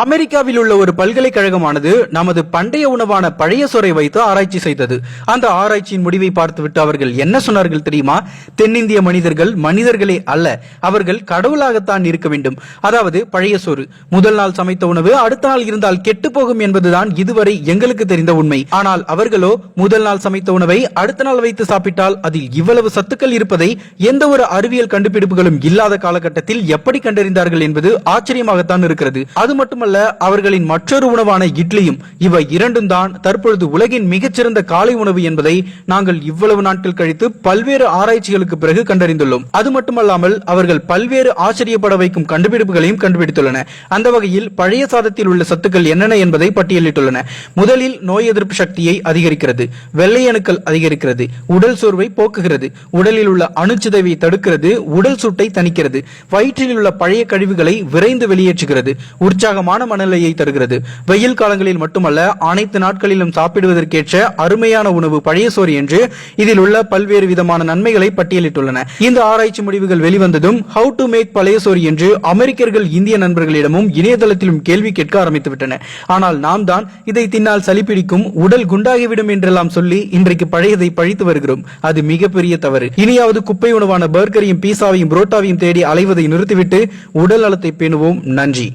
அமெரிக்காவில் உள்ள ஒரு பல்கலைக்கழகமானது நமது பண்டைய உணவான பழைய சோறை வைத்து ஆராய்ச்சி செய்தது. அந்த ஆராய்ச்சியின் முடிவை பார்த்துவிட்டு அவர்கள் என்ன சொன்னார்கள் தெரியுமா? தென்னிந்திய மனிதர்கள் மனிதர்களே அல்ல, அவர்கள் கடவுளாகத்தான் இருக்க வேண்டும். அதாவது பழைய சோறு முதல் நாள் சமைத்த உணவு அடுத்த நாள் இருந்தால் கெட்டு போகும் என்பதுதான் இதுவரை எங்களுக்கு தெரிந்த உண்மை. ஆனால் அவர்களோ முதல் நாள் சமைத்த உணவை அடுத்த நாள் வைத்து சாப்பிட்டால் அதில் இவ்வளவு சத்துக்கள் இருப்பதை எந்த ஒரு அறிவியல் கண்டுபிடிப்புகளும் இல்லாத காலகட்டத்தில் எப்படி கண்டறிந்தார்கள் என்பது ஆச்சரியமாகத்தான் இருக்கிறது. அது மட்டுமல்ல, அவர்களின் மற்றொரு உணவான இட்லியும். இவை இரண்டும் தான் தற்பொழுது உலகின் மிகச்சிறந்த காலை உணவு என்பதை நாங்கள் இவ்வளவு நாட்கள் கழித்து பல்வேறு ஆராய்ச்சிகளுக்கு பிறகு கண்டறிந்துள்ளோம். அது மட்டுமல்லாமல் அவர்கள் பல்வேறு ஆச்சரியப்பட வைக்கும் கண்டுபிடிப்புகளையும் கண்டுபிடித்துள்ளன. அந்த வகையில் பழைய சாதத்தில் உள்ள சத்துக்கள் என்னென்ன என்பதை பட்டியலிட்டுள்ளன. முதலில் நோய் எதிர்ப்பு சக்தியை அதிகரிக்கிறது, வெள்ளை அணுக்கள் அதிகரிக்கிறது, உடல் சோர்வை போக்குகிறது, உடலில் உள்ள அணுச்சிதைவை தடுக்கிறது, உடல் சூட்டை தணிக்கிறது, வயிற்றில் உள்ள பழைய கழிவுகளை விரைந்து வெளியேற்றுகிறது, உற்சாகமான மனநிலையை தருகிறது. வெயில் காலங்களில் மட்டுமல்ல, அனைத்து நாட்களிலும் சாப்பிடுவதற்கேற்ற அருமையான உணவு பழைய சோறு என்று இதில் உள்ள பல்வேறு விதமான நன்மைகளை பட்டியலிட்டுள்ளன. இந்த ஆராய்ச்சி முடிவுகள் வெளிவந்ததும் ஹவு டு மேக் பழைய சோறு என்று அமெரிக்கர்கள் இந்திய நண்பர்களிடமும் இணையதளத்திலும் கேள்வி கேட்க ஆரம்பித்து விட்டன. ஆனால் நாம் தான் இதை தின்னால் சளிப்பிடிக்கும், உடல் குண்டாகிவிடும் என்றெல்லாம் சொல்லி இன்றைக்கு பழையதை பழித்து வருகிறோம். அது மிகப்பெரிய தவறு. இனியாவது குப்பை உணவான பர்கரையும் பீஸாவையும் புரோட்டாவையும் தேடி அலைவதை நிறுத்திவிட்டு உடல் நலத்தை பேணுவோம். நன்றி.